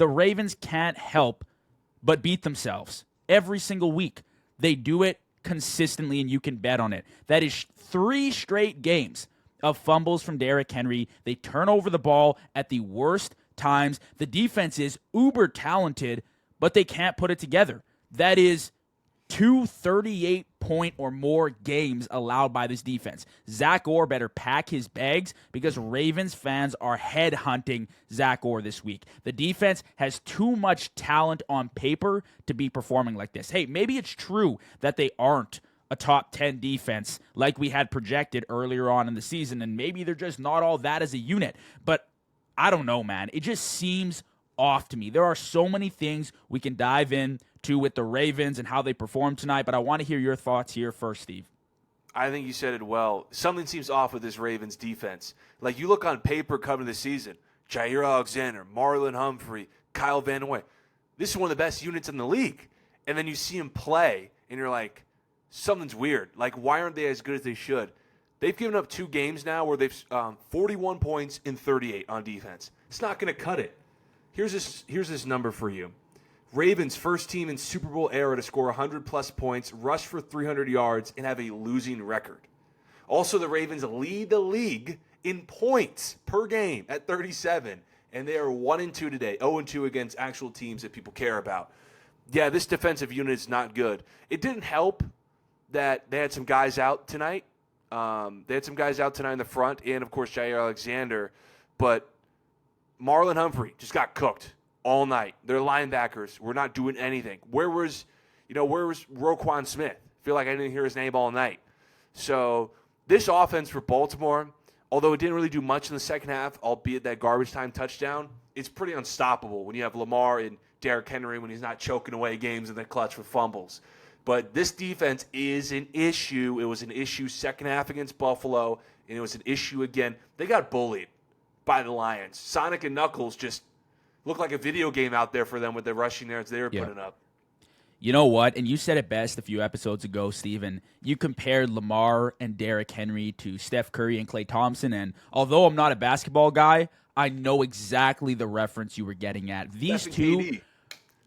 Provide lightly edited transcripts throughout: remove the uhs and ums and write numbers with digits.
The Ravens can't help but beat themselves every single week. They do it consistently, and you can bet on it. That is 3 straight games of fumbles from Derrick Henry. They turn over the ball at the worst times. The defense is uber talented, but they can't put it together. That is 2 38-point or more games allowed by this defense. Zach Orr better pack his bags because Ravens fans are headhunting Zach Orr this week. The defense has too much talent on paper to be performing like this. Hey, maybe it's true that they aren't a top 10 defense like we had projected earlier on in the season, and maybe they're just not all that as a unit. But I don't know, man. It just seems off to me. There are so many things we can dive into with the Ravens and how they performed tonight, but I want to hear your thoughts here first, Steve. I think you said it well. Something seems off with this Ravens defense. Like, you look on paper coming the season, Jair Alexander, Marlon Humphrey, Kyle Van Noy. This is one of the best units in the league. And then you see him play, and you're like, something's weird. Like, why aren't they as good as they should? They've given up 2 games now where they've 41 points in 38 on defense. It's not going to cut it. Here's this number for you. Ravens, first team in Super Bowl era to score 100-plus points, rush for 300 yards, and have a losing record. Also, the Ravens lead the league in points per game at 37, and they are 1-2 today, 0-2 against actual teams that people care about. Yeah, this defensive unit is not good. It didn't help that they had some guys out tonight. They had some guys out tonight in the front, and, of course, Jair Alexander. But Marlon Humphrey just got cooked all night. Their linebackers were not doing anything. Where was Roquan Smith? I feel like I didn't hear his name all night. So this offense for Baltimore, although it didn't really do much in the second half, albeit that garbage time touchdown, it's pretty unstoppable when you have Lamar and Derrick Henry when he's not choking away games in the clutch with fumbles. But this defense is an issue. It was an issue second half against Buffalo, and it was an issue again. They got bullied by the Lions. Sonic and Knuckles just looked like a video game out there for them with the rushing yards they were putting up. You know what? And you said it best a few episodes ago, Steven. You compared Lamar and Derrick Henry to Steph Curry and Klay Thompson. And although I'm not a basketball guy, I know exactly the reference you were getting at. These two,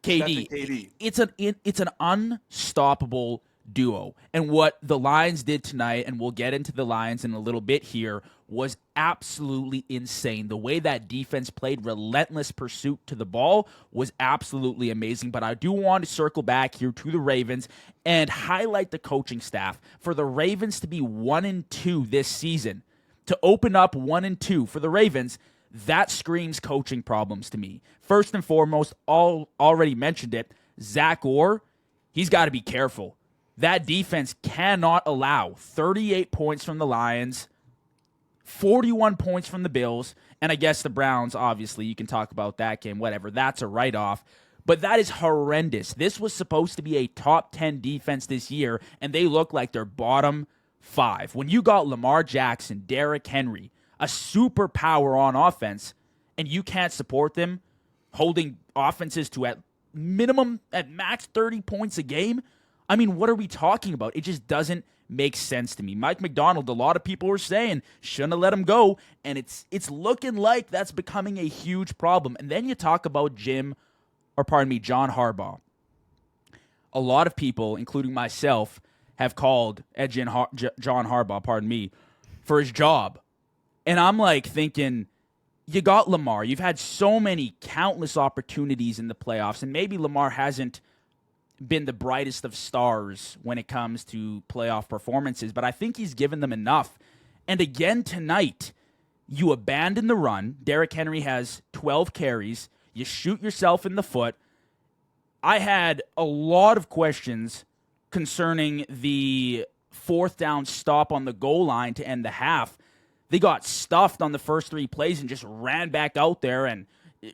KD. It's an unstoppable duo. And what the Lions did tonight, and we'll get into the Lions in a little bit here, was absolutely insane. The way that defense played, relentless pursuit to the ball, was absolutely amazing. But I do want to circle back here to the Ravens and highlight the coaching staff. For the Ravens to be 1-2 this season, to open up 1-2 for the Ravens, that screams coaching problems to me. First and foremost, already mentioned it, Zach Orr, he's got to be careful. That defense cannot allow 38 points from the Lions, 41 points from the Bills, and I guess the Browns, obviously, you can talk about that game, whatever. That's a write-off. But that is horrendous. This was supposed to be a top 10 defense this year, and they look like they're bottom 5. When you got Lamar Jackson, Derrick Henry, a superpower on offense, and you can't support them, holding offenses to at max 30 points a game, I mean, what are we talking about? It just doesn't make sense to me. Mike McDonald, a lot of people were saying, shouldn't have let him go, and it's looking like that's becoming a huge problem. And then you talk about John Harbaugh. A lot of people, including myself, have called John Harbaugh, for his job. And I'm like thinking, you got Lamar. You've had so many countless opportunities in the playoffs, and maybe Lamar hasn't been the brightest of stars when it comes to playoff performances, but I think he's given them enough. And again tonight, you abandon the run. Derrick Henry has 12 carries. You shoot yourself in the foot. I had a lot of questions concerning the 4th down stop on the goal line to end the half. They got stuffed on the first 3 plays and just ran back out there and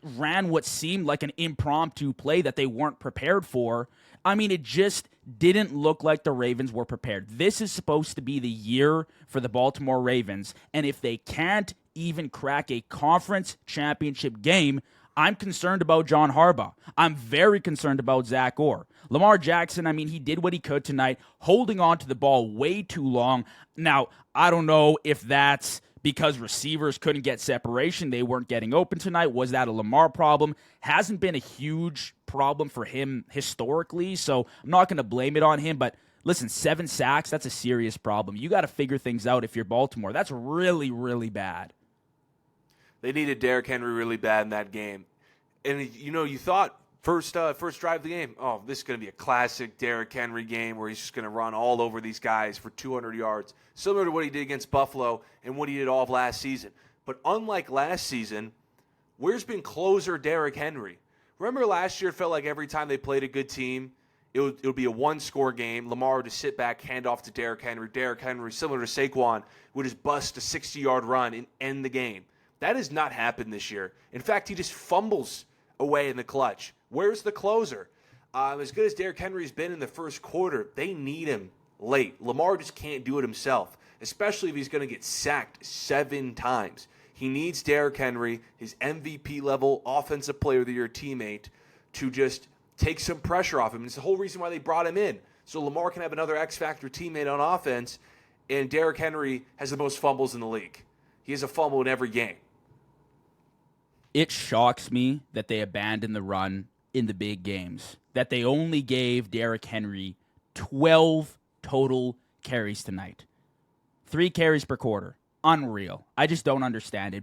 ran what seemed like an impromptu play that they weren't prepared for. I mean, it just didn't look like the Ravens were prepared. This is supposed to be the year for the Baltimore Ravens, and if they can't even crack a conference championship game, I'm concerned about John Harbaugh. I'm very concerned about Zach Orr. Lamar Jackson, I mean, he did what he could tonight, holding on to the ball way too long. Now, I don't know if that's because receivers couldn't get separation. They weren't getting open tonight. Was that a Lamar problem? Hasn't been a huge problem for him historically, so I'm not going to blame it on him. But listen, 7 sacks, that's a serious problem. You got to figure things out if you're Baltimore. That's really, really bad. They needed Derrick Henry really bad in that game. And, you thought first drive of the game, oh, this is going to be a classic Derrick Henry game where he's just going to run all over these guys for 200 yards, similar to what he did against Buffalo and what he did all of last season. But unlike last season, where's been closer Derrick Henry? Remember last year it felt like every time they played a good team, it would be a one-score game. Lamar would just sit back, hand off to Derrick Henry. Derrick Henry, similar to Saquon, would just bust a 60-yard run and end the game. That has not happened this year. In fact, he just fumbles away in the clutch. Where's the closer? As good as Derrick Henry's been in the first quarter, they need him late. Lamar just can't do it himself, especially if he's going to get sacked 7 times. He needs Derrick Henry, his MVP-level Offensive Player of the Year teammate, to just take some pressure off him. It's the whole reason why they brought him in, so Lamar can have another X-Factor teammate on offense, and Derrick Henry has the most fumbles in the league. He has a fumble in every game. It shocks me that they abandoned the run in the big games, that they only gave Derrick Henry 12 total carries tonight. 3 carries per quarter. Unreal. I just don't understand it.